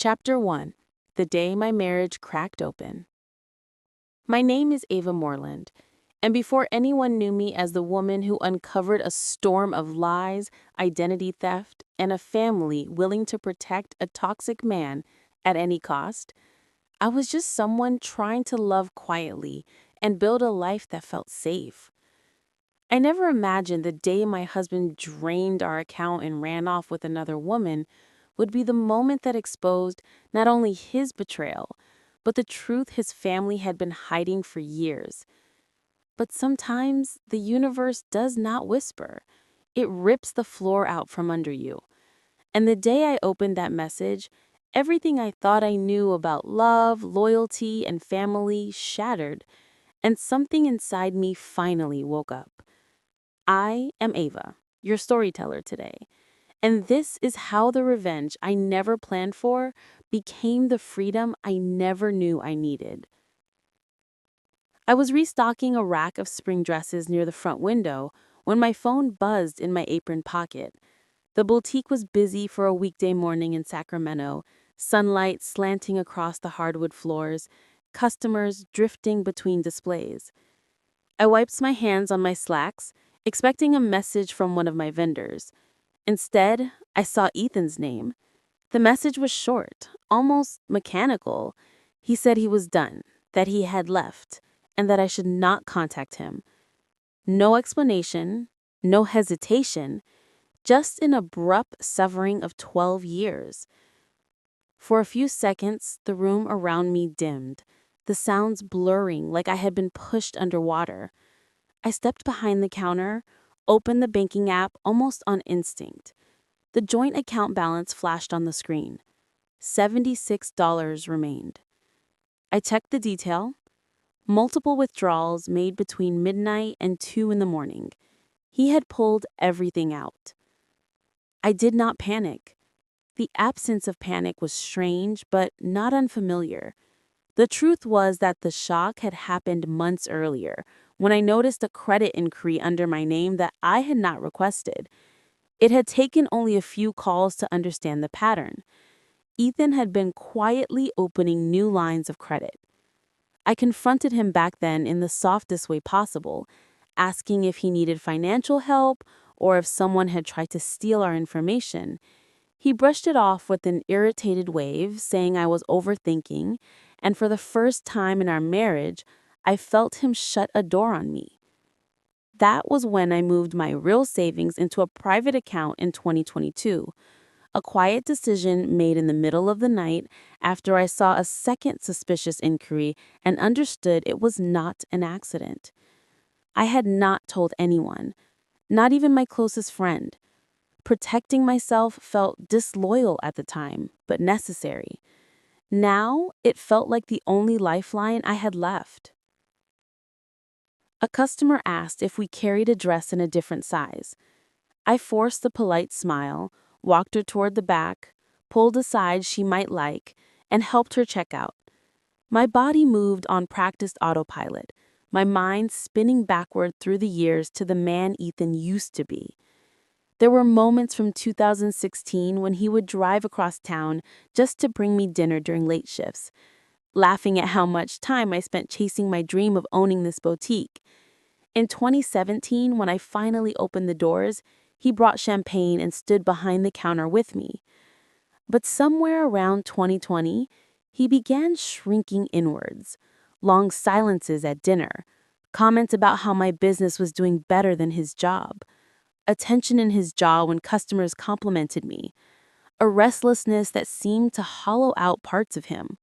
Chapter 1. The Day My Marriage Cracked Open. My name is Ava Moreland, and before anyone knew me as the woman who uncovered a storm of lies, identity theft, and a family willing to protect a toxic man at any cost, I was just someone trying to love quietly and build a life that felt safe. I never imagined the day my husband drained our account and ran off with another woman would be the moment that exposed not only his betrayal, but the truth his family had been hiding for years. But sometimes the universe does not whisper. It rips the floor out from under you. And the day I opened that message, everything I thought I knew about love, loyalty, and family shattered, and something inside me finally woke up. I am Ava, your storyteller today. And this is how the revenge I never planned for became the freedom I never knew I needed. I was restocking a rack of spring dresses near the front window when my phone buzzed in my apron pocket. The boutique was busy for a weekday morning in Sacramento, sunlight slanting across the hardwood floors, customers drifting between displays. I wiped my hands on my slacks, expecting a message from one of my vendors. Instead, I saw Ethan's name. The message was short, almost mechanical. He said he was done, that he had left, and that I should not contact him. No explanation, no hesitation, just an abrupt severing of 12 years. For a few seconds, the room around me dimmed, the sounds blurring like I had been pushed underwater. I stepped behind the counter, opened the banking app almost on instinct. The joint account balance flashed on the screen. $76 remained. I checked the detail. Multiple withdrawals made between midnight and 2 in the morning. He had pulled everything out. I did not panic. The absence of panic was strange, but not unfamiliar. The truth was that the shock had happened months earlier, when I noticed a credit inquiry under my name that I had not requested. It had taken only a few calls to understand the pattern. Ethan had been quietly opening new lines of credit. I confronted him back then in the softest way possible, asking if he needed financial help or if someone had tried to steal our information. He brushed it off with an irritated wave, saying I was overthinking, and for the first time in our marriage, I felt him shut a door on me. That was when I moved my real savings into a private account in 2022, a quiet decision made in the middle of the night after I saw a second suspicious inquiry and understood it was not an accident. I had not told anyone, not even my closest friend. Protecting myself felt disloyal at the time, but necessary. Now, it felt like the only lifeline I had left. A customer asked if we carried a dress in a different size. I forced a polite smile, walked her toward the back, pulled a size she might like, and helped her check out. My body moved on practiced autopilot, my mind spinning backward through the years to the man Ethan used to be. There were moments from 2016 when he would drive across town just to bring me dinner during late shifts, laughing at how much time I spent chasing my dream of owning this boutique. In 2017, when I finally opened the doors, he brought champagne and stood behind the counter with me. But somewhere around 2020, he began shrinking inwards. Long silences at dinner, comments about how my business was doing better than his job, a tension in his jaw when customers complimented me, a restlessness that seemed to hollow out parts of him.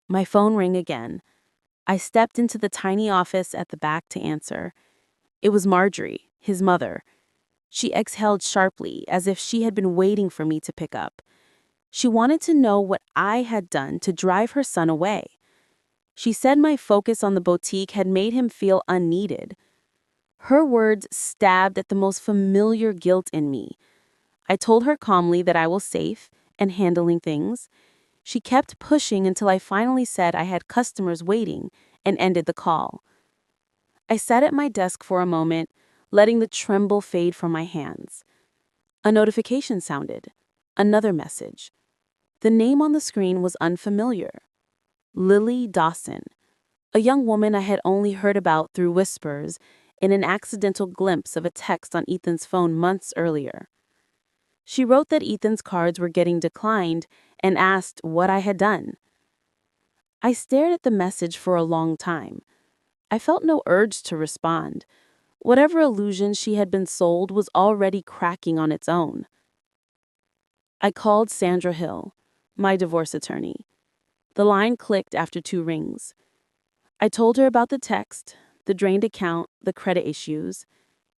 My phone rang again. I stepped into the tiny office at the back to answer. It was Marjorie, his mother. She exhaled sharply, as if she had been waiting for me to pick up. She wanted to know what I had done to drive her son away. She said my focus on the boutique had made him feel unneeded. Her words stabbed at the most familiar guilt in me. I told her calmly that I was safe and handling things. She kept pushing until I finally said I had customers waiting and ended the call. I sat at my desk for a moment, letting the tremble fade from my hands. A notification sounded. Another message. The name on the screen was unfamiliar. Lily Dawson, a young woman I had only heard about through whispers in an accidental glimpse of a text on Ethan's phone months earlier. She wrote that Ethan's cards were getting declined and asked what I had done. I stared at the message for a long time. I felt no urge to respond. Whatever illusion she had been sold was already cracking on its own. I called Sandra Hill, my divorce attorney. The line clicked after 2 rings. I told her about the text, the drained account, the credit issues.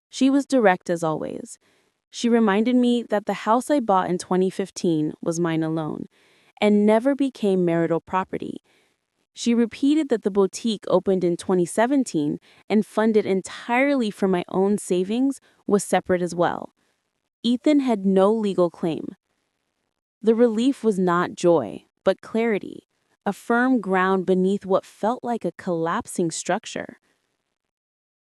She was direct as always. She reminded me that the house I bought in 2015 was mine alone and never became marital property. She repeated that the boutique opened in 2017 and funded entirely from my own savings was separate as well. Ethan had no legal claim. The relief was not joy, but clarity, a firm ground beneath what felt like a collapsing structure.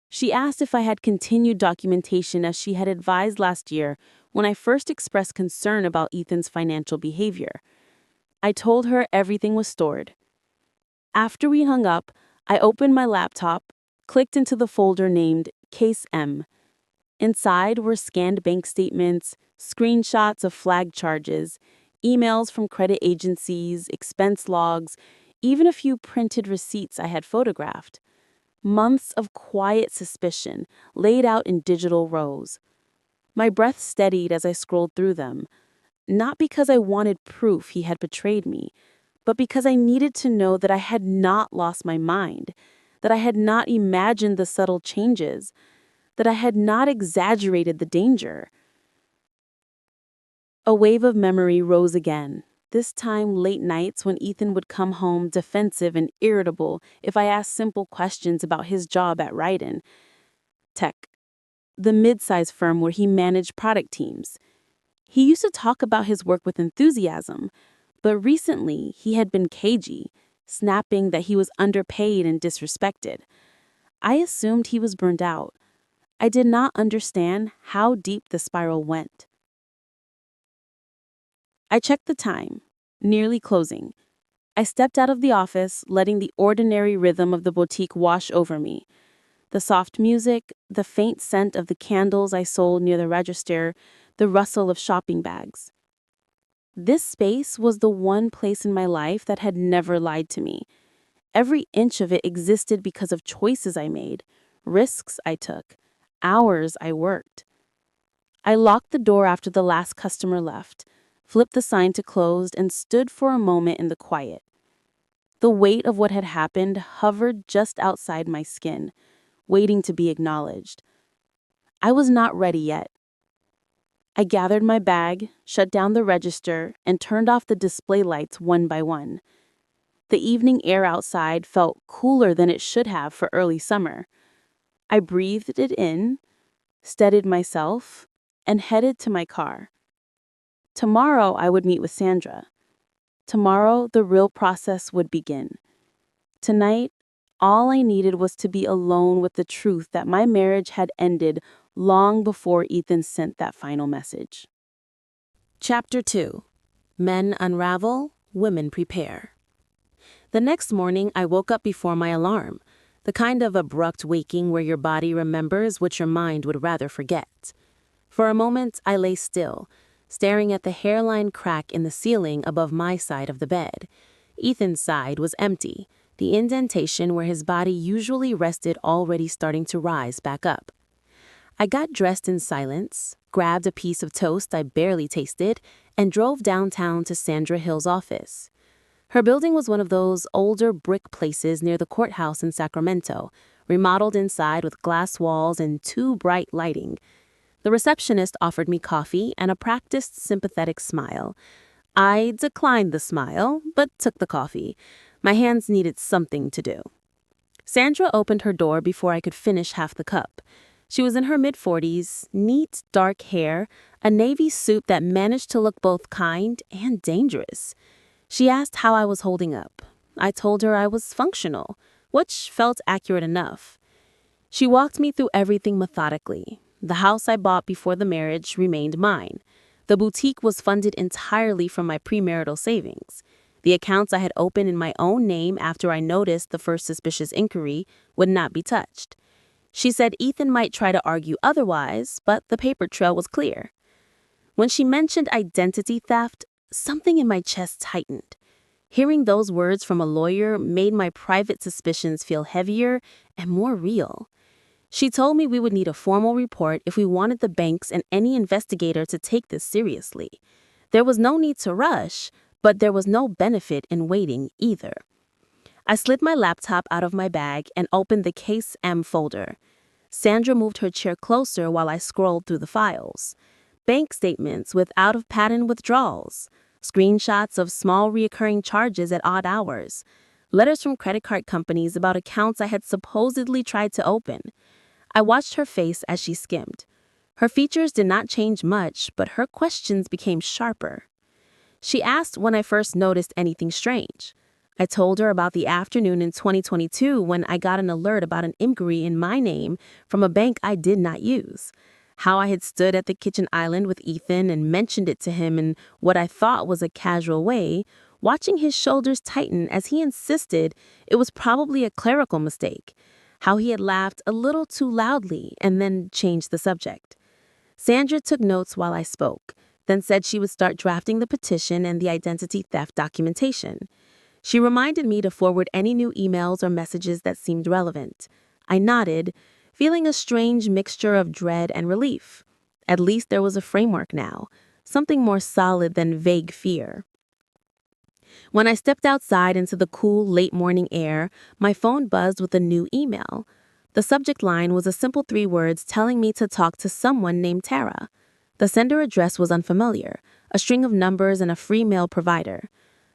She asked if I had continued documentation as she had advised last year when I first expressed concern about Ethan's financial behavior. I told her everything was stored. After we hung up, I opened my laptop, clicked into the folder named Case M. Inside were scanned bank statements, screenshots of flagged charges, emails from credit agencies, expense logs, even a few printed receipts I had photographed. Months of quiet suspicion laid out in digital rows. My breath steadied as I scrolled through them, not because I wanted proof he had betrayed me, but because I needed to know that I had not lost my mind, that I had not imagined the subtle changes, that I had not exaggerated the danger. A wave of memory rose again, this time late nights when Ethan would come home defensive and irritable if I asked simple questions about his job at Ryden Tech, the mid-size firm where he managed product teams. He used to talk about his work with enthusiasm, but recently he had been cagey, snapping that he was underpaid and disrespected. I assumed he was burned out. I did not understand how deep the spiral went. I checked the time, nearly closing. I stepped out of the office, letting the ordinary rhythm of the boutique wash over me. The soft music, the faint scent of the candles I sold near the register, the rustle of shopping bags. This space was the one place in my life that had never lied to me. Every inch of it existed because of choices I made, risks I took, hours I worked. I locked the door after the last customer left, flipped the sign to closed, and stood for a moment in the quiet. The weight of what had happened hovered just outside my skin, waiting to be acknowledged. I was not ready yet. I gathered my bag, shut down the register, and turned off the display lights one by one. The evening air outside felt cooler than it should have for early summer. I breathed it in, steadied myself, and headed to my car. Tomorrow I would meet with Sandra. Tomorrow the real process would begin. Tonight, all I needed was to be alone with the truth that my marriage had ended long before Ethan sent that final message. Chapter 2. Men unravel, women prepare. The next morning, I woke up before my alarm, the kind of abrupt waking where your body remembers what your mind would rather forget. For a moment, I lay still, staring at the hairline crack in the ceiling above my side of the bed. Ethan's side was empty, the indentation where his body usually rested already starting to rise back up. I got dressed in silence, grabbed a piece of toast I barely tasted, and drove downtown to Sandra Hill's office. Her building was one of those older brick places near the courthouse in Sacramento, remodeled inside with glass walls and too bright lighting. The receptionist offered me coffee and a practiced sympathetic smile. I declined the smile, but took the coffee. My hands needed something to do. Sandra opened her door before I could finish half the cup. She was in her mid-40s, neat, dark hair, a navy suit that managed to look both kind and dangerous. She asked how I was holding up. I told her I was functional, which felt accurate enough. She walked me through everything methodically. The house I bought before the marriage remained mine. The boutique was funded entirely from my premarital savings. The accounts I had opened in my own name after I noticed the first suspicious inquiry would not be touched. She said Ethan might try to argue otherwise, but the paper trail was clear. When she mentioned identity theft, something in my chest tightened. Hearing those words from a lawyer made my private suspicions feel heavier and more real. She told me we would need a formal report if we wanted the banks and any investigator to take this seriously. There was no need to rush, but there was no benefit in waiting either. I slid my laptop out of my bag and opened the Case M folder. Sandra moved her chair closer while I scrolled through the files. Bank statements with out-of-pattern withdrawals, screenshots of small recurring charges at odd hours, letters from credit card companies about accounts I had supposedly tried to open. I watched her face as she skimmed. Her features did not change much, but her questions became sharper. She asked when I first noticed anything strange. I told her about the afternoon in 2022 when I got an alert about an inquiry in my name from a bank I did not use. How I had stood at the kitchen island with Ethan and mentioned it to him in what I thought was a casual way, watching his shoulders tighten as he insisted it was probably a clerical mistake. How he had laughed a little too loudly and then changed the subject. Sandra took notes while I spoke, then said she would start drafting the petition and the identity theft documentation. She reminded me to forward any new emails or messages that seemed relevant. I nodded, feeling a strange mixture of dread and relief. At least there was a framework now, something more solid than vague fear. When I stepped outside into the cool, late morning air, my phone buzzed with a new email. The subject line was a simple 3 words telling me to talk to someone named Tara. The sender address was unfamiliar, a string of numbers and a free mail provider.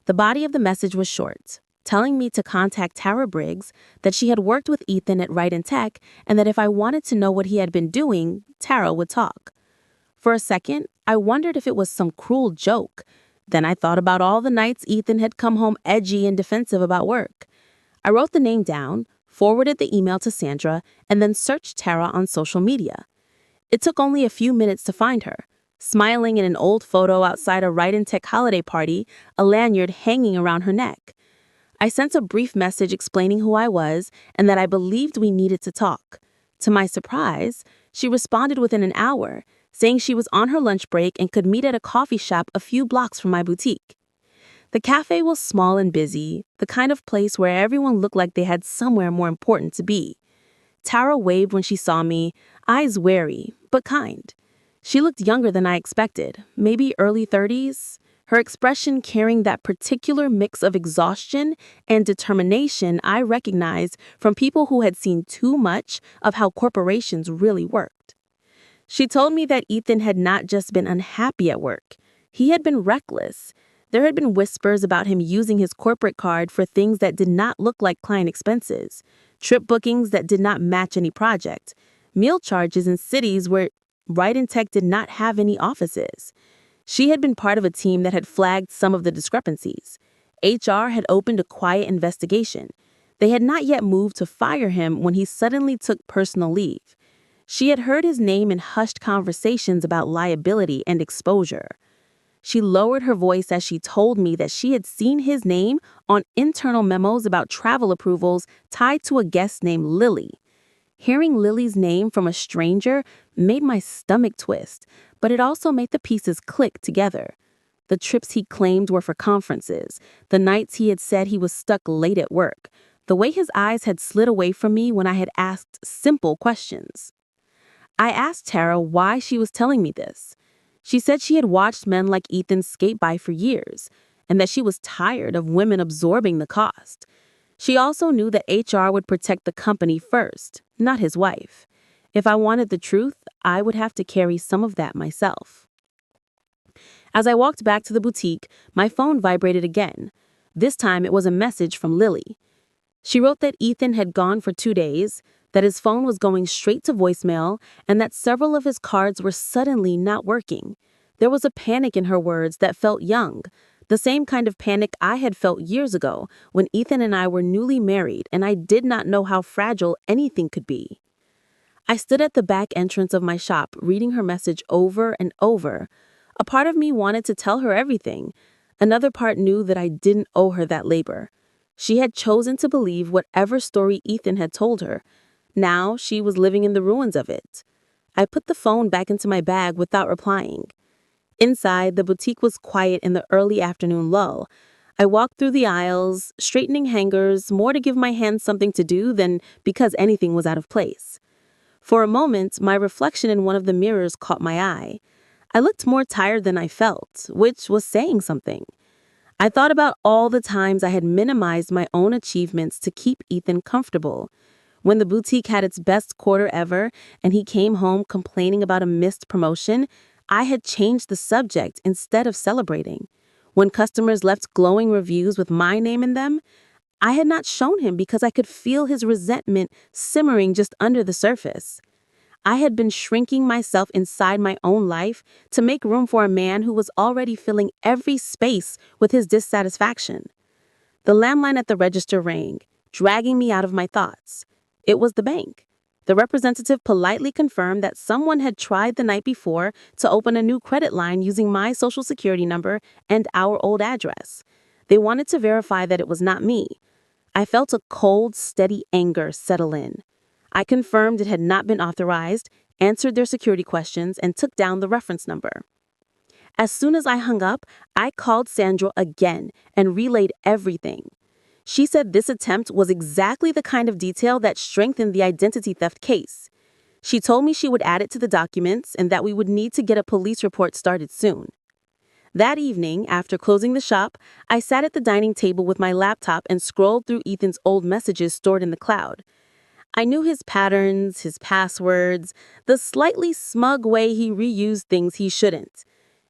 The body of the message was short, telling me to contact Tara Briggs, that she had worked with Ethan at Right in Tech, and that if I wanted to know what he had been doing, Tara would talk. For a second, I wondered if it was some cruel joke. Then I thought about all the nights Ethan had come home edgy and defensive about work. I wrote the name down, forwarded the email to Sandra, and then searched Tara on social media. It took only a few minutes to find her, smiling in an old photo outside a Right in Tech holiday party, a lanyard hanging around her neck. I sent a brief message explaining who I was and that I believed we needed to talk. To my surprise, she responded within an hour, saying she was on her lunch break and could meet at a coffee shop a few blocks from my boutique. The cafe was small and busy, the kind of place where everyone looked like they had somewhere more important to be. Tara waved when she saw me, eyes wary, but kind. She looked younger than I expected, maybe early 30s, her expression carrying that particular mix of exhaustion and determination I recognized from people who had seen too much of how corporations really worked. She told me that Ethan had not just been unhappy at work. He had been reckless. There had been whispers about him using his corporate card for things that did not look like client expenses, trip bookings that did not match any project, meal charges in cities where Right in Tech did not have any offices. She had been part of a team that had flagged some of the discrepancies. HR had opened a quiet investigation. They had not yet moved to fire him when he suddenly took personal leave. She had heard his name in hushed conversations about liability and exposure. She lowered her voice as she told me that she had seen his name on internal memos about travel approvals tied to a guest named Lily. Hearing Lily's name from a stranger made my stomach twist, but it also made the pieces click together. The trips he claimed were for conferences, the nights he had said he was stuck late at work, the way his eyes had slid away from me when I had asked simple questions. I asked Tara why she was telling me this. She said she had watched men like Ethan skate by for years, and that she was tired of women absorbing the cost. She also knew that HR would protect the company first, not his wife. If I wanted the truth, I would have to carry some of that myself. As I walked back to the boutique, my phone vibrated again. This time it was a message from Lily. She wrote that Ethan had gone for 2 days, that his phone was going straight to voicemail, and that several of his cards were suddenly not working. There was a panic in her words that felt young, the same kind of panic I had felt years ago when Ethan and I were newly married and I did not know how fragile anything could be. I stood at the back entrance of my shop reading her message over and over. A part of me wanted to tell her everything. Another part knew that I didn't owe her that labor. She had chosen to believe whatever story Ethan had told her. Now she was living in the ruins of it. I put the phone back into my bag without replying. Inside, the boutique was quiet in the early afternoon lull. I walked through the aisles, straightening hangers, more to give my hands something to do than because anything was out of place. For a moment, my reflection in one of the mirrors caught my eye. I looked more tired than I felt, which was saying something. I thought about all the times I had minimized my own achievements to keep Ethan comfortable. When the boutique had its best quarter ever and he came home complaining about a missed promotion, I had changed the subject instead of celebrating. When customers left glowing reviews with my name in them, I had not shown him because I could feel his resentment simmering just under the surface. I had been shrinking myself inside my own life to make room for a man who was already filling every space with his dissatisfaction. The landline at the register rang, dragging me out of my thoughts. It was the bank. The representative politely confirmed that someone had tried the night before to open a new credit line using my social security number and our old address. They wanted to verify that it was not me. I felt a cold, steady anger settle in. I confirmed it had not been authorized, answered their security questions, and took down the reference number. As soon as I hung up, I called Sandra again and relayed everything. She said this attempt was exactly the kind of detail that strengthened the identity theft case. She told me she would add it to the documents and that we would need to get a police report started soon. That evening, after closing the shop, I sat at the dining table with my laptop and scrolled through Ethan's old messages stored in the cloud. I knew his patterns, his passwords, the slightly smug way he reused things he shouldn't.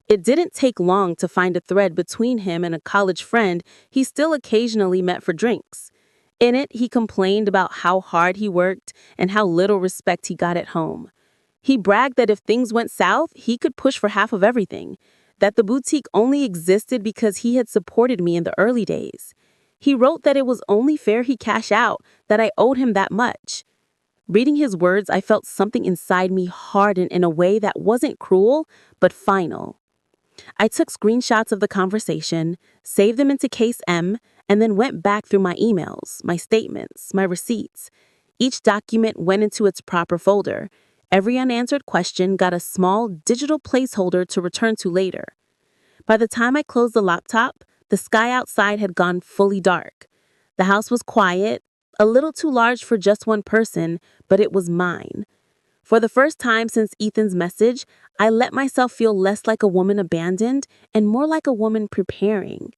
It didn't take long to find a thread between him and a college friend he still occasionally met for drinks. In it, he complained about how hard he worked and how little respect he got at home. He bragged that if things went south, he could push for half of everything, that the boutique only existed because he had supported me in the early days. He wrote that it was only fair he cash out, that I owed him that much. Reading his words, I felt something inside me harden in a way that wasn't cruel, but final. I took screenshots of the conversation, saved them into Case M, and then went back through my emails, my statements, my receipts. Each document went into its proper folder. Every unanswered question got a small digital placeholder to return to later. By the time I closed the laptop, the sky outside had gone fully dark. The house was quiet, a little too large for just one person, but it was mine. For the first time since Ethan's message, I let myself feel less like a woman abandoned and more like a woman preparing.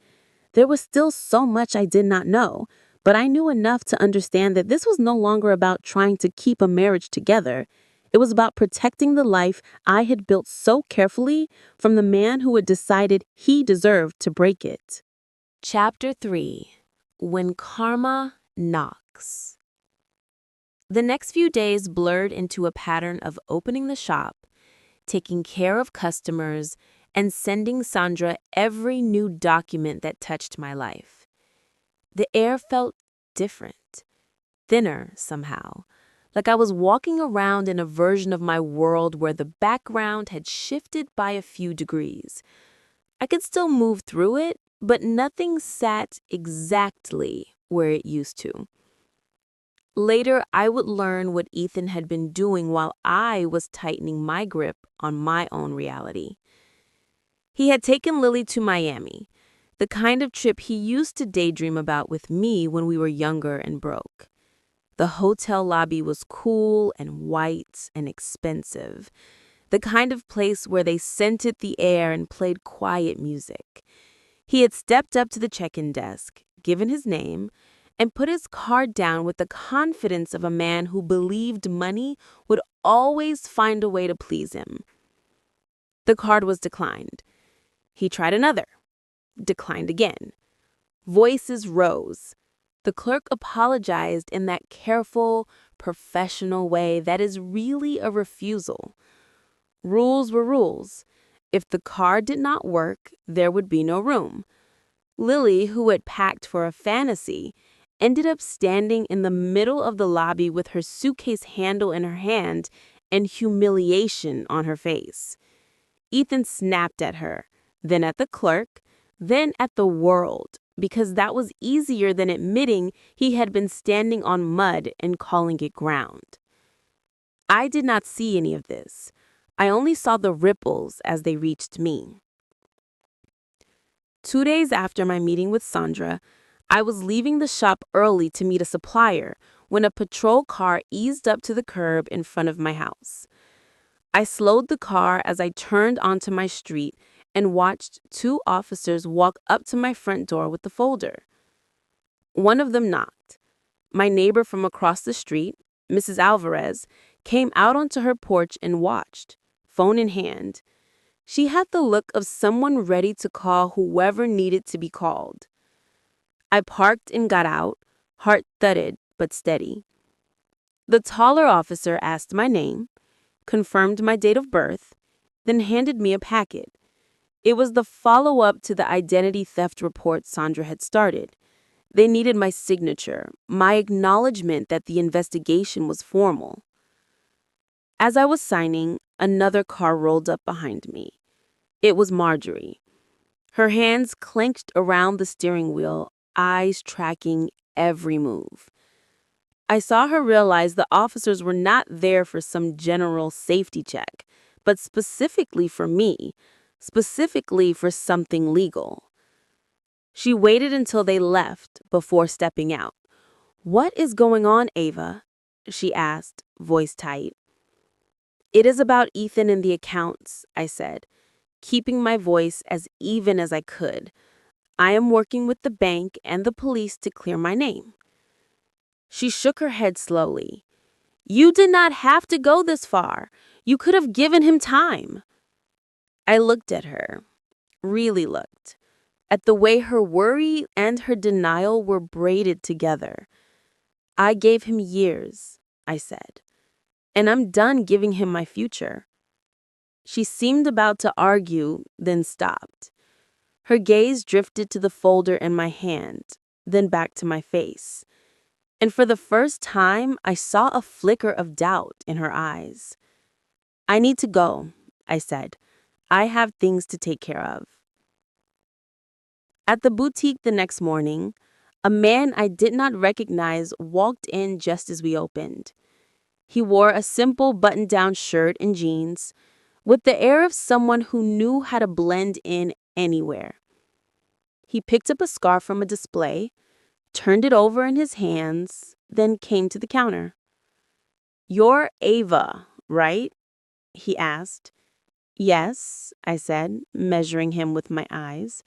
There was still so much I did not know, but I knew enough to understand that this was no longer about trying to keep a marriage together. It was about protecting the life I had built so carefully from the man who had decided he deserved to break it. Chapter 3: When Karma Knocks. The next few days blurred into a pattern of opening the shop, taking care of customers, and sending Sandra every new document that touched my life. The air felt different, thinner somehow, like I was walking around in a version of my world where the background had shifted by a few degrees. I could still move through it, but nothing sat exactly where it used to. Later, I would learn what Ethan had been doing while I was tightening my grip on my own reality. He had taken Lily to Miami, the kind of trip he used to daydream about with me when we were younger and broke. The hotel lobby was cool and white and expensive, the kind of place where they scented the air and played quiet music. He had stepped up to the check-in desk, given his name, and put his card down with the confidence of a man who believed money would always find a way to please him. The card was declined. He tried another. Declined again. Voices rose. The clerk apologized in that careful, professional way that is really a refusal. Rules were rules. If the card did not work, there would be no room. Lily, who had packed for a fantasy, ended up standing in the middle of the lobby with her suitcase handle in her hand and humiliation on her face. Ethan snapped at her, then at the clerk, then at the world, because that was easier than admitting he had been standing on mud and calling it ground. I did not see any of this. I only saw the ripples as they reached me. 2 days after my meeting with Sandra, I was leaving the shop early to meet a supplier when a patrol car eased up to the curb in front of my house. I slowed the car as I turned onto my street and watched 2 officers walk up to my front door with the folder. One of them knocked. My neighbor from across the street, Mrs. Alvarez, came out onto her porch and watched, phone in hand. She had the look of someone ready to call whoever needed to be called. I parked and got out, heart thudded but steady. The taller officer asked my name, confirmed my date of birth, then handed me a packet. It was the follow-up to the identity theft report Sandra had started. They needed my signature, my acknowledgement that the investigation was formal. As I was signing, another car rolled up behind me. It was Marjorie. Her hands clenched around the steering wheel, eyes tracking every move. I saw her realize the officers were not there for some general safety check, but specifically for me, specifically for something legal. She waited until they left before stepping out. "What is going on, Ava?" she asked, voice tight. "It is about Ethan and the accounts," I said, keeping my voice as even as I could. "I am working with the bank and the police to clear my name." She shook her head slowly. "You did not have to go this far. You could have given him time." I looked at her, really looked, at the way her worry and her denial were braided together. "I gave him years," I said, "and I'm done giving him my future." She seemed about to argue, then stopped. Her gaze drifted to the folder in my hand, then back to my face. And for the first time, I saw a flicker of doubt in her eyes. "I need to go," I said. "I have things to take care of." At the boutique the next morning, a man I did not recognize walked in just as we opened. He wore a simple button-down shirt and jeans, with the air of someone who knew how to blend in anywhere. He picked up a scarf from a display, turned it over in his hands, then came to the counter. "You're Ava, right?" he asked. "Yes," I said, measuring him with my eyes.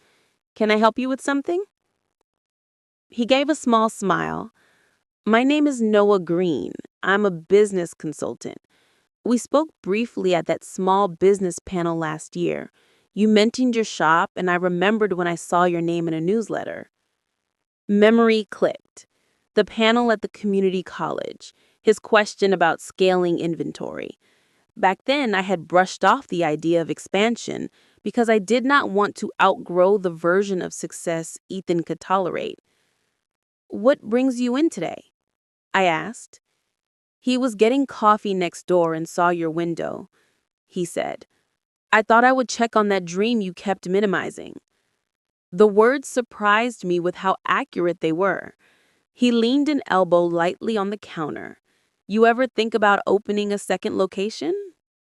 "Can I help you with something?" He gave a small smile. "My name is Noah Green. I'm a business consultant. We spoke briefly at that small business panel last year. You mentioned your shop, and I remembered when I saw your name in a newsletter." Memory clicked. The panel at the community college, his question about scaling inventory. Back then, I had brushed off the idea of expansion because I did not want to outgrow the version of success Ethan could tolerate. "What brings you in today?" I asked. "He was getting coffee next door and saw your window," he said. "I thought I would check on that dream you kept minimizing." The words surprised me with how accurate they were. He leaned an elbow lightly on the counter. "You ever think about opening a second location?"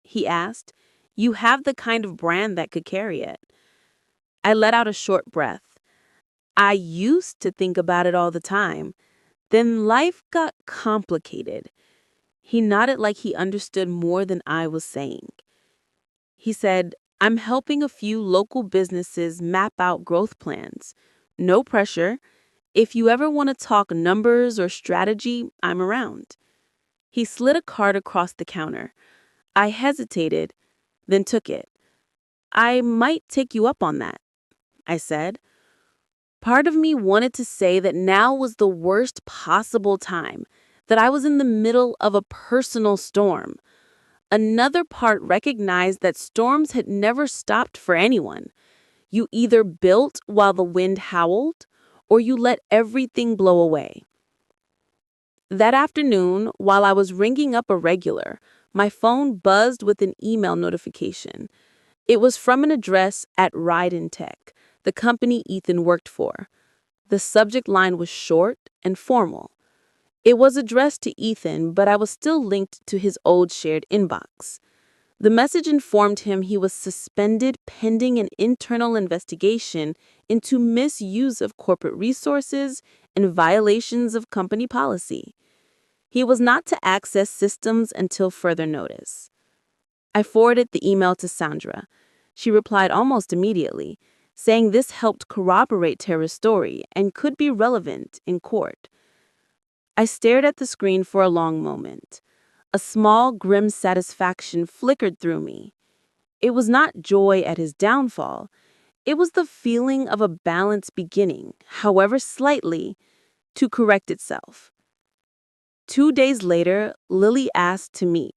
he asked. "You have the kind of brand that could carry it." I let out a short breath. I used to think about it all the time. Then life got complicated. He nodded like he understood more than I was saying. He said, "I'm helping a few local businesses map out growth plans. No pressure. If you ever want to talk numbers or strategy, I'm around." He slid a card across the counter. I hesitated, then took it. "I might take you up on that," I said. Part of me wanted to say that now was the worst possible time, that I was in the middle of a personal storm. Another part recognized that storms had never stopped for anyone. You either built while the wind howled, or you let everything blow away. That afternoon, while I was ringing up a regular, my phone buzzed with an email notification. It was from an address at Ryden Tech, the company Ethan worked for. The subject line was short and formal. It was addressed to Ethan, but I was still linked to his old shared inbox. The message informed him he was suspended pending an internal investigation into misuse of corporate resources and violations of company policy. He was not to access systems until further notice. I forwarded the email to Sandra. She replied almost immediately, saying this helped corroborate Tara's story and could be relevant in court. I stared at the screen for a long moment. A small, grim satisfaction flickered through me. It was not joy at his downfall. It was the feeling of a balance beginning, however slightly, to correct itself. 2 days later, Lily asked to meet.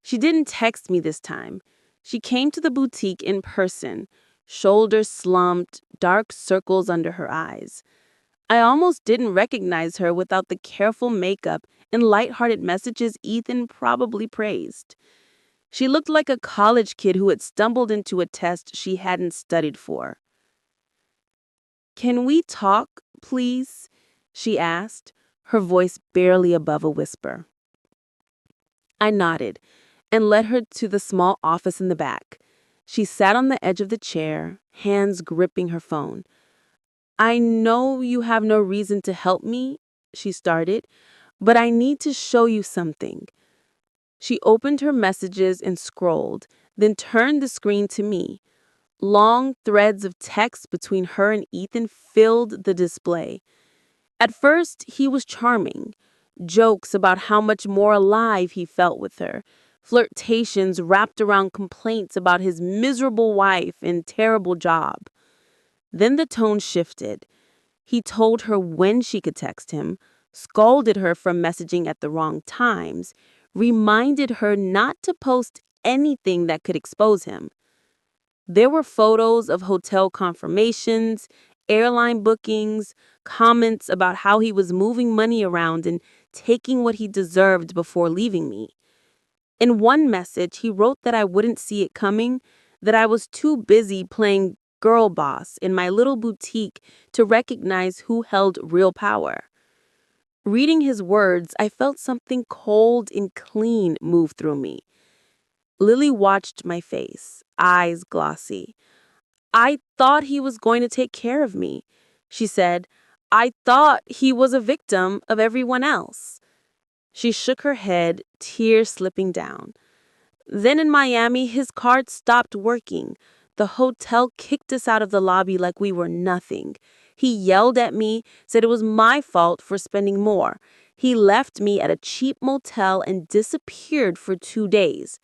She didn't text me this time. She came to the boutique in person, shoulders slumped, dark circles under her eyes. I almost didn't recognize her without the careful makeup and lighthearted messages Ethan probably praised. She looked like a college kid who had stumbled into a test she hadn't studied for. "Can we talk, please?" she asked, her voice barely above a whisper. I nodded and led her to the small office in the back. She sat on the edge of the chair, hands gripping her phone. "I know you have no reason to help me," she started, "but I need to show you something." She opened her messages and scrolled, then turned the screen to me. Long threads of text between her and Ethan filled the display. At first, he was charming. Jokes about how much more alive he felt with her. Flirtations wrapped around complaints about his miserable wife and terrible job. Then the tone shifted. He told her when she could text him, scolded her for messaging at the wrong times, reminded her not to post anything that could expose him. There were photos of hotel confirmations, airline bookings, comments about how he was moving money around and taking what he deserved before leaving me. In one message, he wrote that I wouldn't see it coming, that I was too busy playing girl boss in my little boutique to recognize who held real power. Reading his words, I felt something cold and clean move through me. Lily watched my face, eyes glossy. "I thought he was going to take care of me," she said. "I thought he was a victim of everyone else." She shook her head, tears slipping down. "Then in Miami, his card stopped working. The hotel kicked us out of the lobby like we were nothing. He yelled at me, said it was my fault for spending more. He left me at a cheap motel and disappeared for 2 days.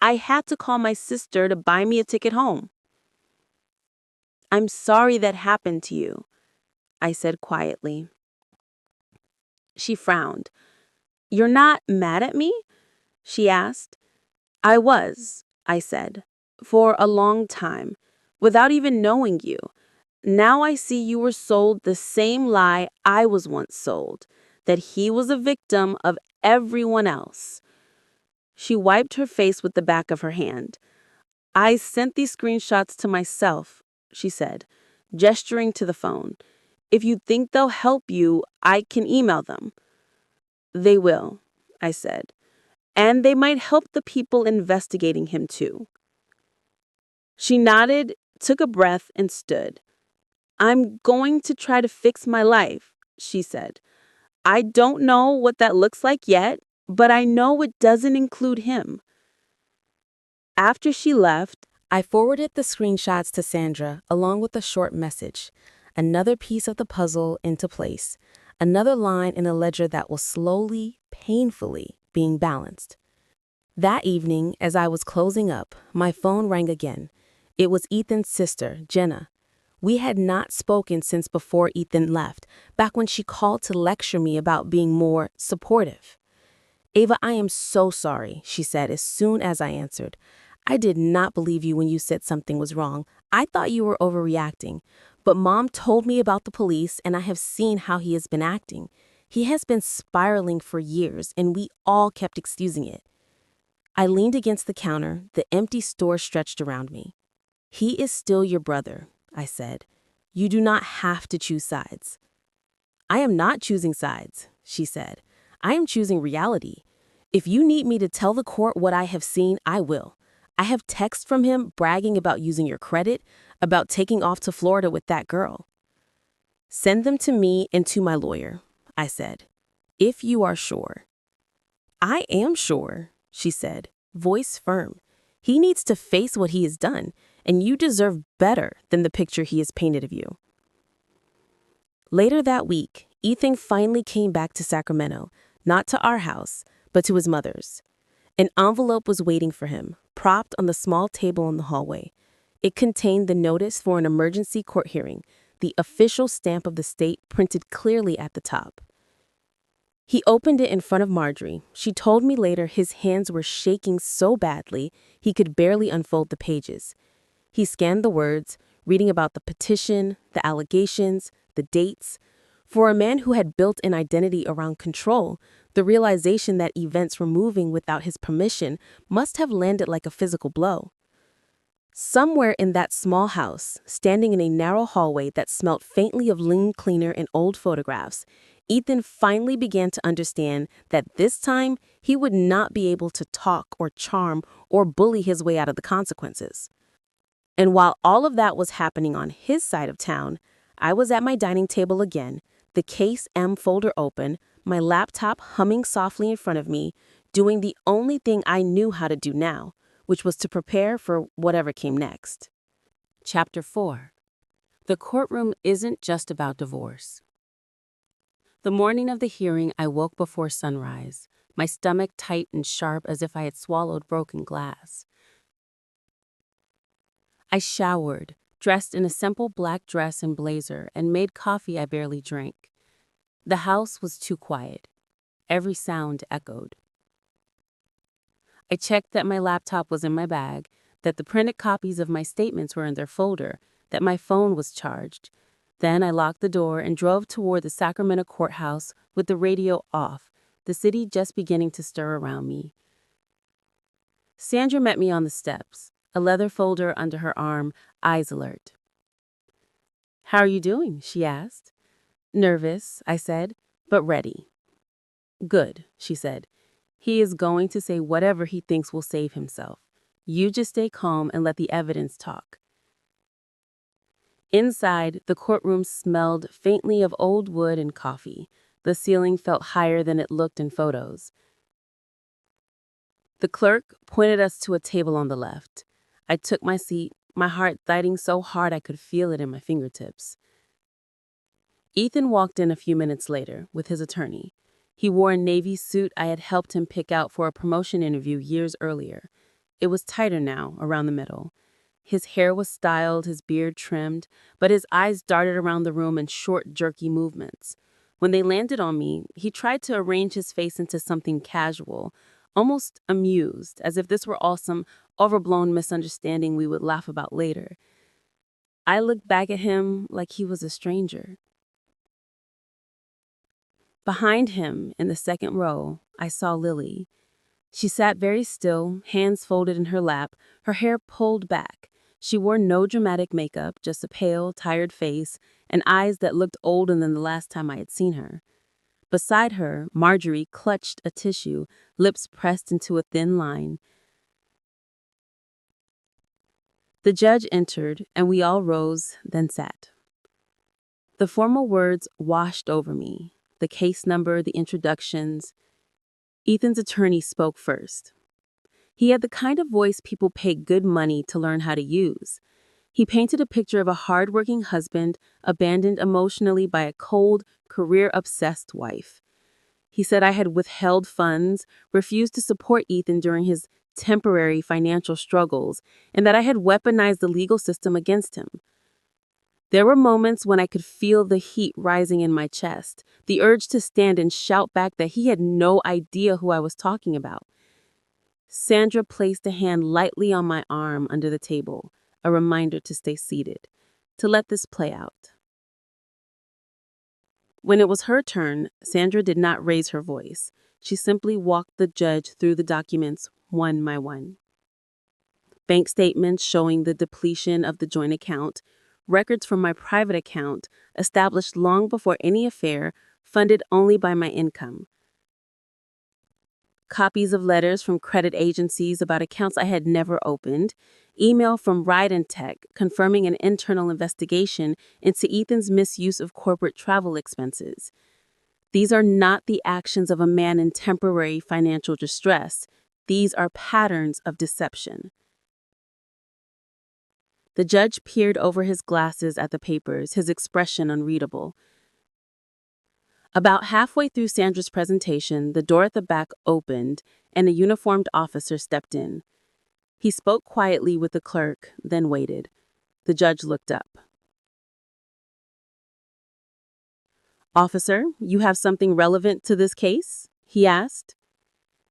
I had to call my sister to buy me a ticket home." "I'm sorry that happened to you," I said quietly. She frowned. "You're not mad at me?" she asked. "I was," I said, "for a long time, without even knowing you. Now I see you were sold the same lie I was once sold, that he was a victim of everyone else." She wiped her face with the back of her hand. "I sent these screenshots to myself," she said, gesturing to the phone. "If you think they'll help you, I can email them." "They will," I said. "And they might help the people investigating him too." She nodded, took a breath, and stood. "I'm going to try to fix my life," she said. "I don't know what that looks like yet, but I know it doesn't include him." After she left, I forwarded the screenshots to Sandra along with a short message. Another piece of the puzzle into place. Another line in a ledger that was slowly, painfully being balanced. That evening, as I was closing up, my phone rang again. It was Ethan's sister, Jenna. We had not spoken since before Ethan left, back when she called to lecture me about being more supportive. "Ava, I am so sorry," she said as soon as I answered. "I did not believe you when you said something was wrong. I thought you were overreacting. But Mom told me about the police, and I have seen how he has been acting. He has been spiraling for years, and we all kept excusing it." I leaned against the counter, the empty store stretched around me. "He is still your brother," I said. "You do not have to choose sides." "I am not choosing sides," she said. "I am choosing reality. If you need me to tell the court what I have seen, I will. I have texts from him bragging about using your credit, about taking off to Florida with that girl." "Send them to me and to my lawyer," I said, "if you are sure." "I am sure," she said, voice firm. "He needs to face what he has done, and you deserve better than the picture he has painted of you." Later that week, Ethan finally came back to Sacramento, not to our house, but to his mother's. An envelope was waiting for him, propped on the small table in the hallway. It contained the notice for an emergency court hearing, the official stamp of the state printed clearly at the top. He opened it in front of Marjorie. She told me later his hands were shaking so badly he could barely unfold the pages. He scanned the words, reading about the petition, the allegations, the dates. For a man who had built an identity around control, the realization that events were moving without his permission must have landed like a physical blow. Somewhere in that small house, standing in a narrow hallway that smelt faintly of lean cleaner and old photographs, Ethan finally began to understand that this time he would not be able to talk or charm or bully his way out of the consequences. And while all of that was happening on his side of town, I was at my dining table again, the Case M folder open, my laptop humming softly in front of me, doing the only thing I knew how to do now, which was to prepare for whatever came next. Chapter 4. The courtroom isn't just about divorce. The morning of the hearing, I woke before sunrise, my stomach tight and sharp as if I had swallowed broken glass. I showered, dressed in a simple black dress and blazer, and made coffee I barely drank. The house was too quiet. Every sound echoed. I checked that my laptop was in my bag, that the printed copies of my statements were in their folder, that my phone was charged. Then I locked the door and drove toward the Sacramento courthouse with the radio off, the city just beginning to stir around me. Sandra met me on the steps, a leather folder under her arm, eyes alert. "How are you doing?" she asked. "Nervous," I said, "but ready." "Good," she said. "He is going to say whatever he thinks will save himself. You just stay calm and let the evidence talk." Inside, the courtroom smelled faintly of old wood and coffee. The ceiling felt higher than it looked in photos. The clerk pointed us to a table on the left. I took my seat, my heart thudding so hard I could feel it in my fingertips. Ethan walked in a few minutes later with his attorney. He wore a navy suit I had helped him pick out for a promotion interview years earlier. It was tighter now, around the middle. His hair was styled, his beard trimmed, but his eyes darted around the room in short, jerky movements. When they landed on me, he tried to arrange his face into something casual, almost amused, as if this were all some overblown misunderstanding we would laugh about later. I looked back at him like he was a stranger. Behind him, in the second row, I saw Lily. She sat very still, hands folded in her lap, her hair pulled back. She wore no dramatic makeup, just a pale, tired face, and eyes that looked older than the last time I had seen her. Beside her, Marjorie clutched a tissue, lips pressed into a thin line. The judge entered, and we all rose, then sat. The formal words washed over me, the case number, the introductions. Ethan's attorney spoke first. He had the kind of voice people pay good money to learn how to use. He painted a picture of a hard-working husband abandoned emotionally by a cold, career-obsessed wife. He said I had withheld funds, refused to support Ethan during his temporary financial struggles, and that I had weaponized the legal system against him. There were moments when I could feel the heat rising in my chest, the urge to stand and shout back that he had no idea who I was talking about. Sandra placed a hand lightly on my arm under the table, a reminder to stay seated, to let this play out. When it was her turn, Sandra did not raise her voice. She simply walked the judge through the documents one by one. Bank statements showing the depletion of the joint account, records from my private account, established long before any affair, funded only by my income. Copies of letters from credit agencies about accounts I had never opened, email from Ride and Tech confirming an internal investigation into Ethan's misuse of corporate travel expenses. These are not the actions of a man in temporary financial distress. These are patterns of deception. The judge peered over his glasses at the papers, his expression unreadable. About halfway through Sandra's presentation, the door at the back opened and a uniformed officer stepped in. He spoke quietly with the clerk, then waited. The judge looked up. "Officer, you have something relevant to this case?" he asked.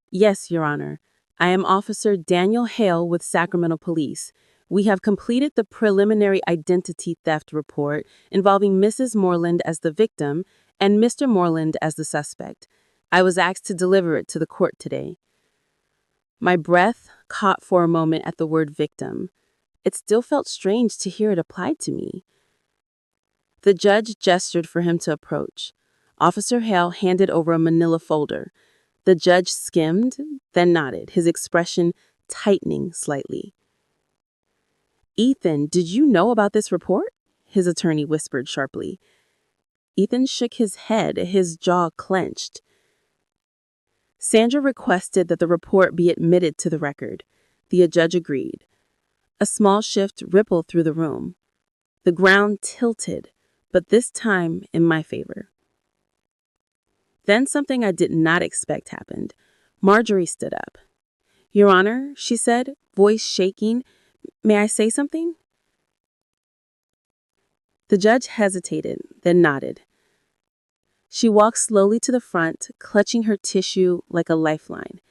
"Yes, Your Honor. I am Officer Daniel Hale with Sacramento Police. We have completed the preliminary identity theft report involving Mrs. Moreland as the victim and Mr. Moreland as the suspect. I was asked to deliver it to the court today." My breath caught for a moment at the word victim. It still felt strange to hear it applied to me. The judge gestured for him to approach. Officer Hale handed over a manila folder. The judge skimmed, then nodded, his expression tightening slightly. "Ethan, did you know about this report?" his attorney whispered sharply. Ethan shook his head, his jaw clenched. Sandra requested that the report be admitted to the record. The judge agreed. A small shift rippled through the room. The ground tilted, but this time in my favor. Then something I did not expect happened. Marjorie stood up. "Your Honor," she said, voice shaking, "may I say something?" The judge hesitated, then nodded. She walked slowly to the front, clutching her tissue like a lifeline.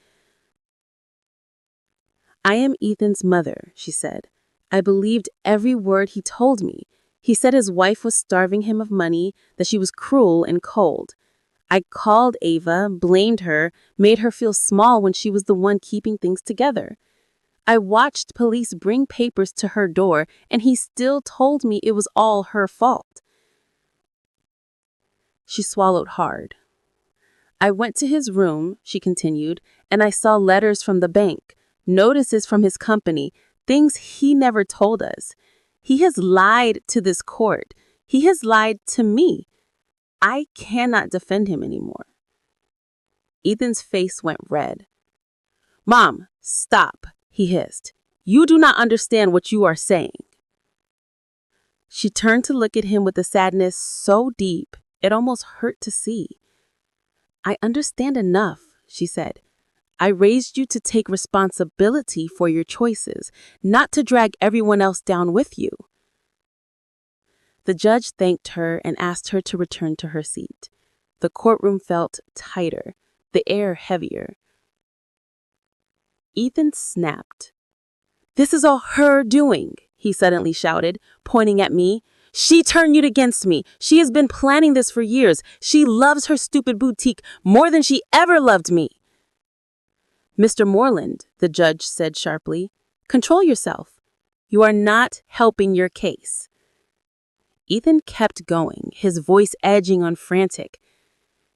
"I am Ethan's mother," she said. "I believed every word he told me. He said his wife was starving him of money, that she was cruel and cold. I called Ava, blamed her, made her feel small when she was the one keeping things together. I watched police bring papers to her door, and he still told me it was all her fault." She swallowed hard. "I went to his room," she continued, "and I saw letters from the bank, notices from his company, things he never told us. He has lied to this court. He has lied to me. I cannot defend him anymore." Ethan's face went red. "Mom, stop," he hissed. "You do not understand what you are saying." She turned to look at him with a sadness so deep it almost hurt to see. "I understand enough," she said. "I raised you to take responsibility for your choices, not to drag everyone else down with you." The judge thanked her and asked her to return to her seat. The courtroom felt tighter, the air heavier. Ethan snapped. "This is all her doing," he suddenly shouted, pointing at me. "She turned you against me. She has been planning this for years. She loves her stupid boutique more than she ever loved me." "Mr. Moreland," the judge said sharply, "control yourself. You are not helping your case." Ethan kept going, his voice edging on frantic.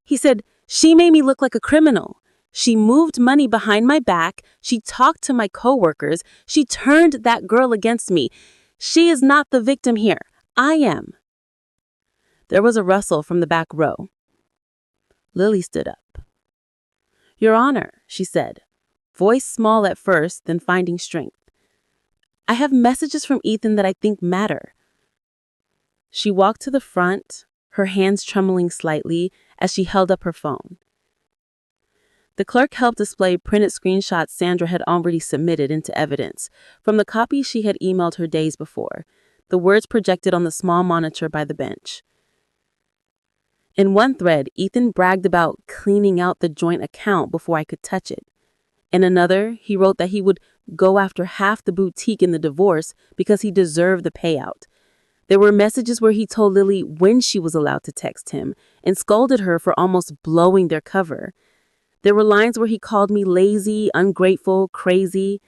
He said, "She made me look like a criminal. She moved money behind my back. She talked to my coworkers. She turned that girl against me. She is not the victim here. I am." There was a rustle from the back row. Lily stood up. "Your Honor," she said, voice small at first, then finding strength. "I have messages from Ethan that I think matter." She walked to the front, her hands trembling slightly as she held up her phone. The clerk helped display printed screenshots Sandra had already submitted into evidence from the copies she had emailed her days before, the words projected on the small monitor by the bench. In one thread, Ethan bragged about cleaning out the joint account before I could touch it. In another, he wrote that he would go after half the boutique in the divorce because he deserved the payout. There were messages where he told Lily when she was allowed to text him and scolded her for almost blowing their cover. There were lines where he called me lazy, ungrateful, crazy.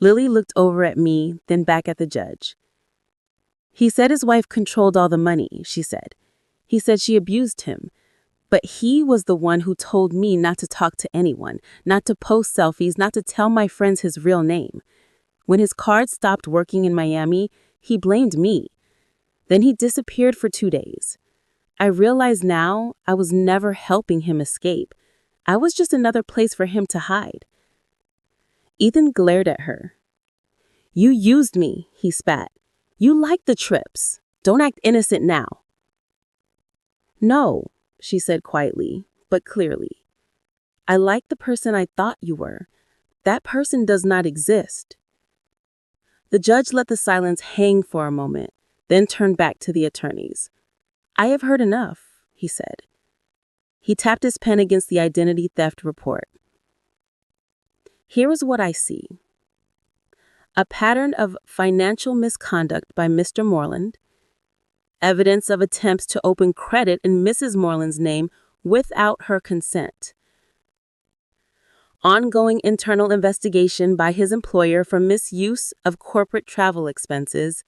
Lily looked over at me, then back at the judge. He said his wife controlled all the money, she said. He said she abused him. But he was the one who told me not to talk to anyone, not to post selfies, not to tell my friends his real name. When his card stopped working in Miami, he blamed me. Then he disappeared for 2 days. I realize now I was never helping him escape. I was just another place for him to hide. Ethan glared at her. You used me, he spat. You liked the trips. Don't act innocent now. No, she said quietly, but clearly. I like the person I thought you were. That person does not exist. The judge let the silence hang for a moment, then turned back to the attorneys. I have heard enough, he said. He tapped his pen against the identity theft report. Here is what I see. A pattern of financial misconduct by Mr. Moreland, evidence of attempts to open credit in Mrs. Moreland's name without her consent, ongoing internal investigation by his employer for misuse of corporate travel expenses,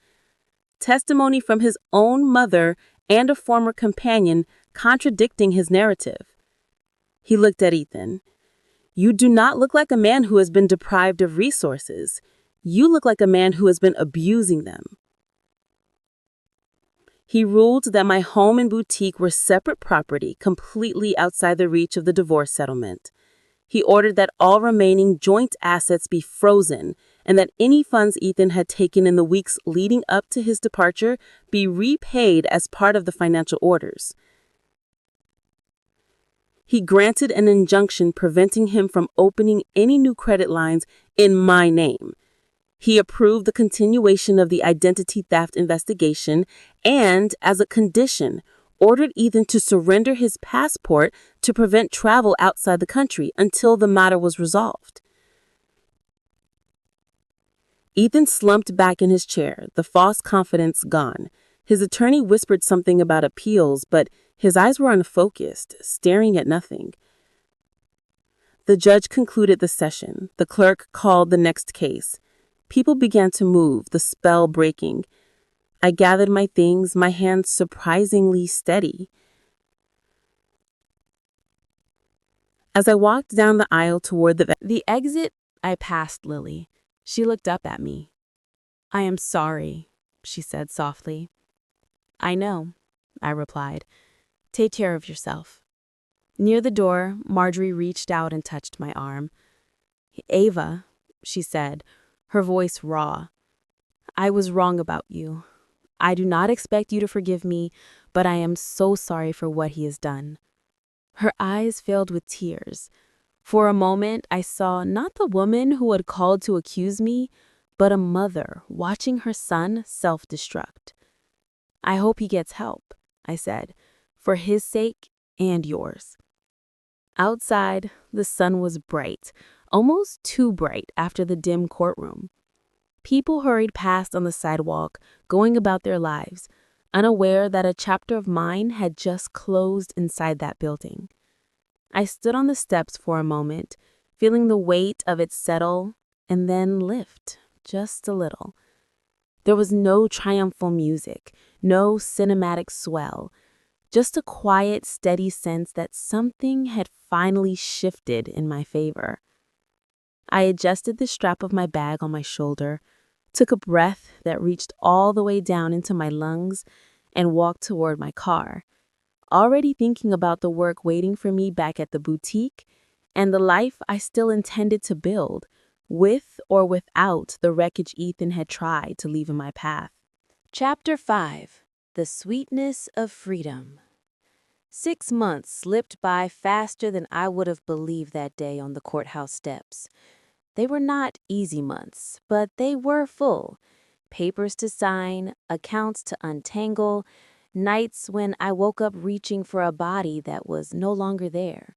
testimony from his own mother and a former companion contradicting his narrative. He looked at Ethan. You do not look like a man who has been deprived of resources. You look like a man who has been abusing them. He ruled that my home and boutique were separate property, completely outside the reach of the divorce settlement. He ordered that all remaining joint assets be frozen and that any funds Ethan had taken in the weeks leading up to his departure be repaid as part of the financial orders. He granted an injunction preventing him from opening any new credit lines in my name. He approved the continuation of the identity theft investigation and, as a condition, ordered Ethan to surrender his passport to prevent travel outside the country until the matter was resolved. Ethan slumped back in his chair, the false confidence gone. His attorney whispered something about appeals, but his eyes were unfocused, staring at nothing. The judge concluded the session. The clerk called the next case. People began to move, the spell breaking. I gathered my things, my hands surprisingly steady. As I walked down the aisle toward the exit, I passed Lily. She looked up at me. I am sorry, she said softly. I know, I replied. Take care of yourself. Near the door, Marjorie reached out and touched my arm. Ava, she said, her voice raw. I was wrong about you. I do not expect you to forgive me, but I am so sorry for what he has done. Her eyes filled with tears. For a moment, I saw not the woman who had called to accuse me, but a mother watching her son self-destruct. I hope he gets help, I said, for his sake and yours. Outside, the sun was bright, almost too bright after the dim courtroom. People hurried past on the sidewalk, going about their lives, unaware that a chapter of mine had just closed inside that building. I stood on the steps for a moment, feeling the weight of it settle and then lift just a little. There was no triumphal music, no cinematic swell, just a quiet, steady sense that something had finally shifted in my favor. I adjusted the strap of my bag on my shoulder, took a breath that reached all the way down into my lungs, and walked toward my car, already thinking about the work waiting for me back at the boutique and the life I still intended to build, with or without the wreckage Ethan had tried to leave in my path. Chapter 5. The Sweetness of Freedom. 6 months slipped by faster than I would have believed that day on the courthouse steps. They were not easy months, but they were full. Papers to sign, accounts to untangle, nights when I woke up reaching for a body that was no longer there.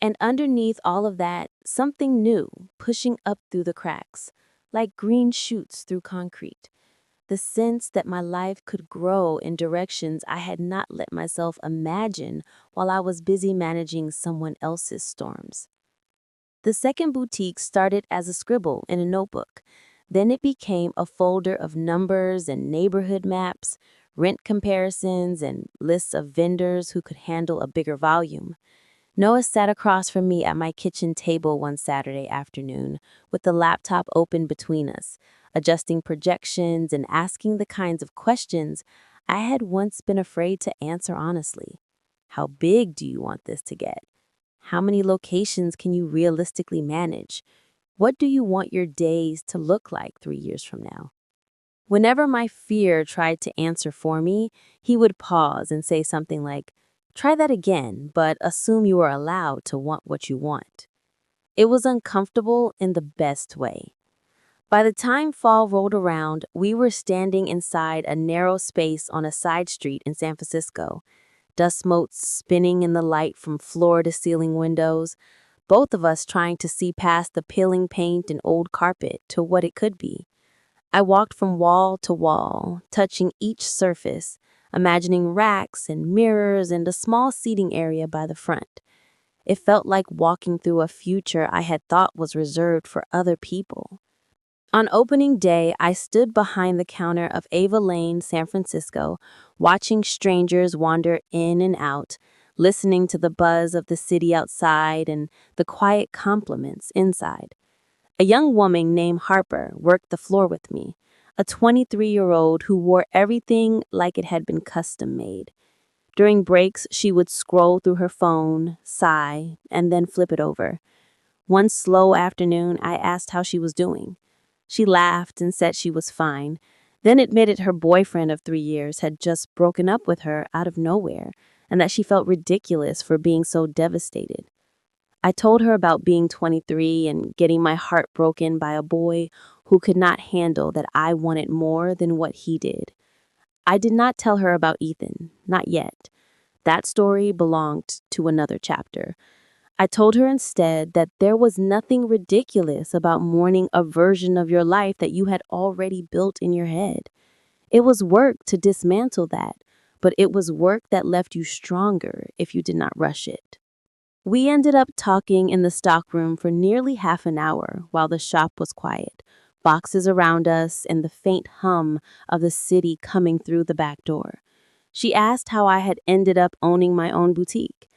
And underneath all of that, something new, pushing up through the cracks, like green shoots through concrete. the sense that my life could grow in directions I had not let myself imagine while I was busy managing someone else's storms. The second boutique started as a scribble in a notebook. Then it became a folder of numbers and neighborhood maps, rent comparisons, and lists of vendors who could handle a bigger volume. Noah sat across from me at my kitchen table one Saturday afternoon, with the laptop open between us, adjusting projections and asking the kinds of questions I had once been afraid to answer honestly. How big do you want this to get? How many locations can you realistically manage? What do you want your days to look like 3 years from now? Whenever my fear tried to answer for me, he would pause and say something like, "Try that again, but assume you are allowed to want what you want." It was uncomfortable in the best way. By the time fall rolled around, we were standing inside a narrow space on a side street in San Francisco, dust motes spinning in the light from floor to ceiling windows, both of us trying to see past the peeling paint and old carpet to what it could be. I walked from wall to wall, touching each surface, imagining racks and mirrors and a small seating area by the front. It felt like walking through a future I had thought was reserved for other people. On opening day, I stood behind the counter of Ava Lane, San Francisco, watching strangers wander in and out, listening to the buzz of the city outside and the quiet compliments inside. A young woman named Harper worked the floor with me, a 23-year-old who wore everything like it had been custom made. During breaks, she would scroll through her phone, sigh, and then flip it over. One slow afternoon, I asked how she was doing. She laughed and said she was fine, then admitted her boyfriend of 3 years had just broken up with her out of nowhere and that she felt ridiculous for being so devastated. I told her about being 23 and getting my heart broken by a boy who could not handle that I wanted more than what he did. I did not tell her about Ethan, not yet. That story belonged to another chapter. I told her instead that there was nothing ridiculous about mourning a version of your life that you had already built in your head. It was work to dismantle that, but it was work that left you stronger if you did not rush it. We ended up talking in the stockroom for nearly half an hour while the shop was quiet, boxes around us and the faint hum of the city coming through the back door. She asked how I had ended up owning my own boutique.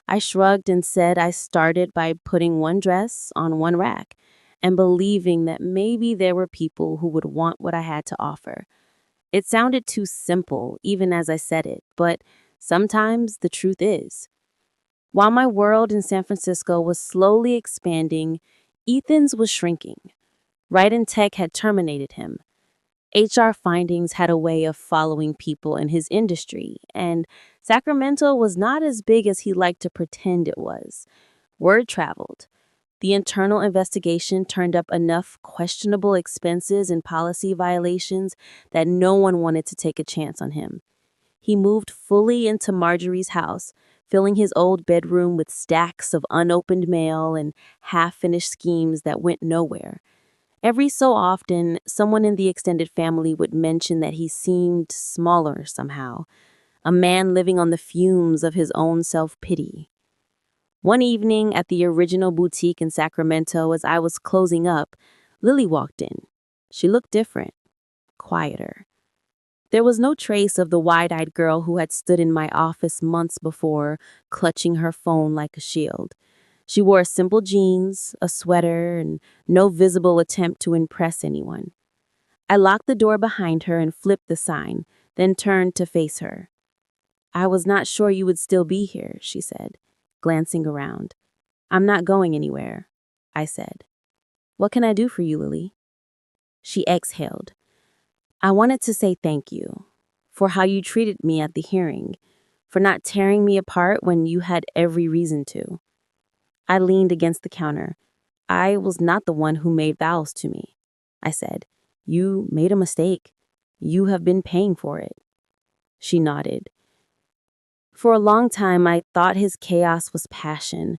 I shrugged and said I started by putting one dress on one rack and believing that maybe there were people who would want what I had to offer. It sounded too simple, even as I said it, but sometimes the truth is. While my world in San Francisco was slowly expanding, Ethan's was shrinking. Right and Tech had terminated him. HR findings had a way of following people in his industry, and Sacramento was not as big as he liked to pretend it was. Word traveled. The internal investigation turned up enough questionable expenses and policy violations that no one wanted to take a chance on him. He moved fully into Marjorie's house, filling his old bedroom with stacks of unopened mail and half-finished schemes that went nowhere. Every so often, someone in the extended family would mention that he seemed smaller somehow, a man living on the fumes of his own self-pity. One evening at the original boutique in Sacramento, as I was closing up, Lily walked in. She looked different, quieter. There was no trace of the wide-eyed girl who had stood in my office months before, clutching her phone like a shield. She wore simple jeans, a sweater, and no visible attempt to impress anyone. I locked the door behind her and flipped the sign, then turned to face her. "I was not sure you would still be here," she said, glancing around. "I'm not going anywhere," I said. "What can I do for you, Lily?" She exhaled. "I wanted to say thank you for how you treated me at the hearing, for not tearing me apart when you had every reason to." I leaned against the counter. "I was not the one who made vows to me," I said. "You made a mistake. You have been paying for it." She nodded. For a long time, I thought his chaos was passion.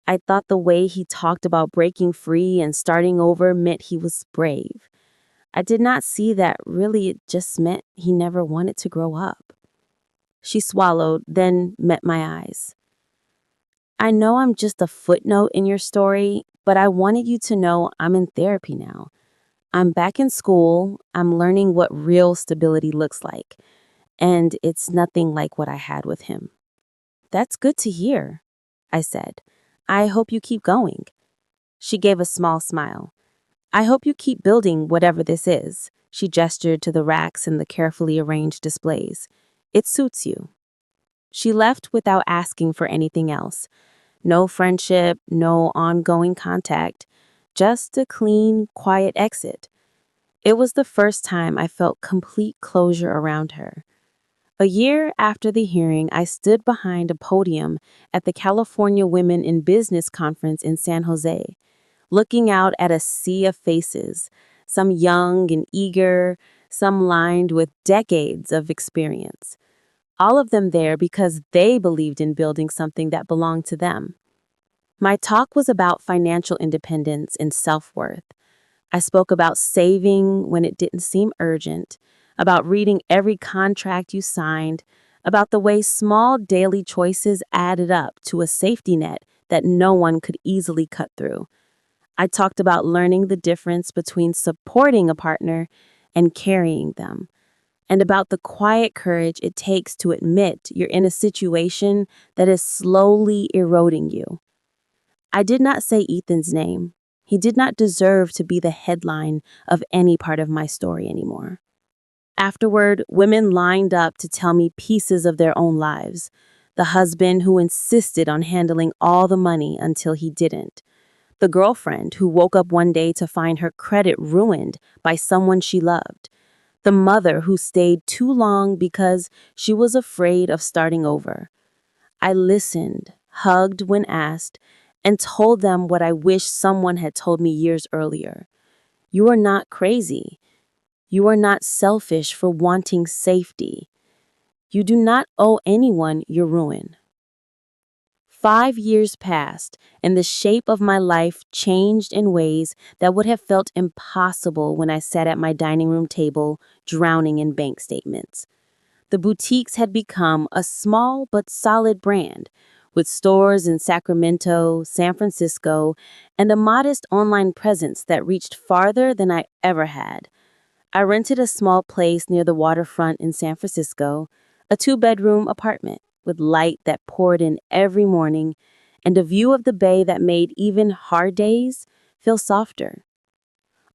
I thought the way he talked about breaking free and starting over meant he was brave. I did not see that really it just meant he never wanted to grow up. She swallowed, then met my eyes. I know I'm just a footnote in your story, but I wanted you to know I'm in therapy now. I'm back in school, I'm learning what real stability looks like, and it's nothing like what I had with him. That's good to hear, I said. I hope you keep going. She gave a small smile. I hope you keep building whatever this is. She gestured to the racks and the carefully arranged displays. It suits you. She left without asking for anything else. No friendship, no ongoing contact, just a clean, quiet exit. It was the first time I felt complete closure around her. A year after the hearing, I stood behind a podium at the California Women in Business Conference in San Jose, looking out at a sea of faces, some young and eager, some lined with decades of experience. All of them there because they believed in building something that belonged to them. My talk was about financial independence and self-worth. I spoke about saving when it didn't seem urgent, about reading every contract you signed, about the way small daily choices added up to a safety net that no one could easily cut through. I talked about learning the difference between supporting a partner and carrying them, and about the quiet courage it takes to admit you're in a situation that is slowly eroding you. I did not say Ethan's name. He did not deserve to be the headline of any part of my story anymore. Afterward, women lined up to tell me pieces of their own lives. The husband who insisted on handling all the money until he didn't. The girlfriend who woke up one day to find her credit ruined by someone she loved. The mother who stayed too long because she was afraid of starting over. I listened, hugged when asked, and told them what I wish someone had told me years earlier. You are not crazy. You are not selfish for wanting safety. You do not owe anyone your ruin. 5 years passed, and the shape of my life changed in ways that would have felt impossible when I sat at my dining room table, drowning in bank statements. The boutiques had become a small but solid brand, with stores in Sacramento, San Francisco, and a modest online presence that reached farther than I ever had. I rented a small place near the waterfront in San Francisco, a 2-bedroom apartment with light that poured in every morning and a view of the bay that made even hard days feel softer.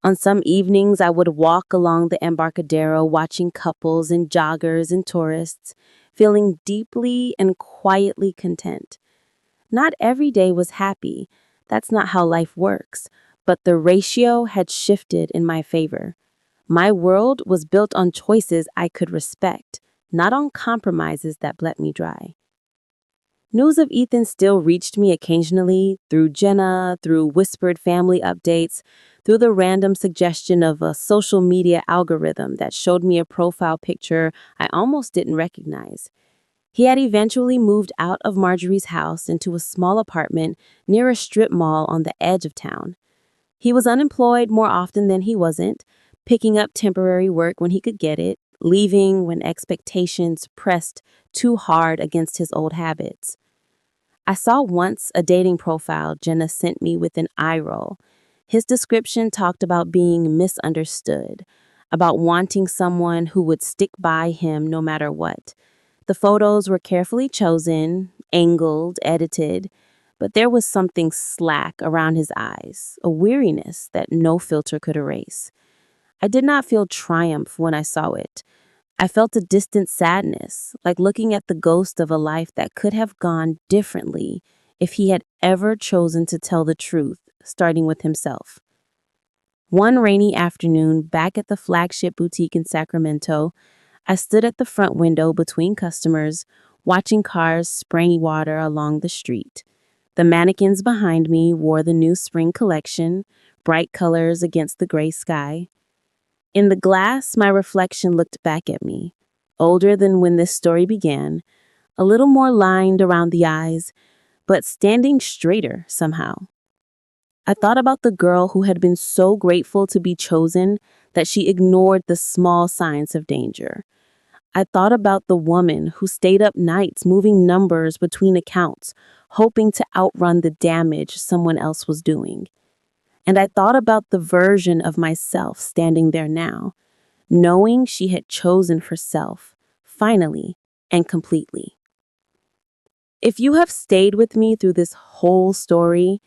On some evenings, I would walk along the Embarcadero watching couples and joggers and tourists, feeling deeply and quietly content. Not every day was happy. That's not how life works. But the ratio had shifted in my favor. My world was built on choices I could respect, not on compromises that bled me dry. News of Ethan still reached me occasionally through Jenna, through whispered family updates, through the random suggestion of a social media algorithm that showed me a profile picture I almost didn't recognize. He had eventually moved out of Marjorie's house into a small apartment near a strip mall on the edge of town. He was unemployed more often than he wasn't, picking up temporary work when he could get it, leaving when expectations pressed too hard against his old habits. I saw once a dating profile Jenna sent me with an eye roll. His description talked about being misunderstood, about wanting someone who would stick by him no matter what. The photos were carefully chosen, angled, edited, but there was something slack around his eyes, a weariness that no filter could erase. I did not feel triumph when I saw it. I felt a distant sadness, like looking at the ghost of a life that could have gone differently if he had ever chosen to tell the truth, starting with himself. One rainy afternoon, back at the flagship boutique in Sacramento, I stood at the front window between customers, watching cars spraying water along the street. The mannequins behind me wore the new spring collection, bright colors against the gray sky. In the glass, my reflection looked back at me, older than when this story began, a little more lined around the eyes, but standing straighter somehow. I thought about the girl who had been so grateful to be chosen that she ignored the small signs of danger. I thought about the woman who stayed up nights moving numbers between accounts, hoping to outrun the damage someone else was doing. And I thought about the version of myself standing there now, knowing she had chosen herself, finally and completely. If you have stayed with me through this whole story,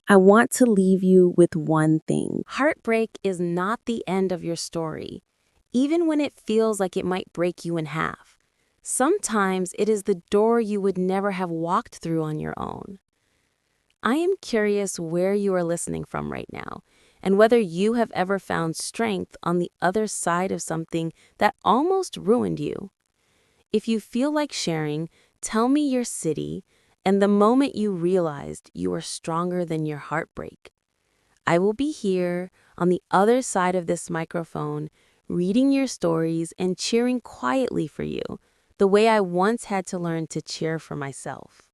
I want to leave you with one thing. Heartbreak is not the end of your story, even when it feels like it might break you in half. Sometimes it is the door you would never have walked through on your own. I am curious where you are listening from right now, and whether you have ever found strength on the other side of something that almost ruined you. If you feel like sharing, tell me your city and the moment you realized you were stronger than your heartbreak. I will be here on the other side of this microphone, reading your stories and cheering quietly for you, the way I once had to learn to cheer for myself.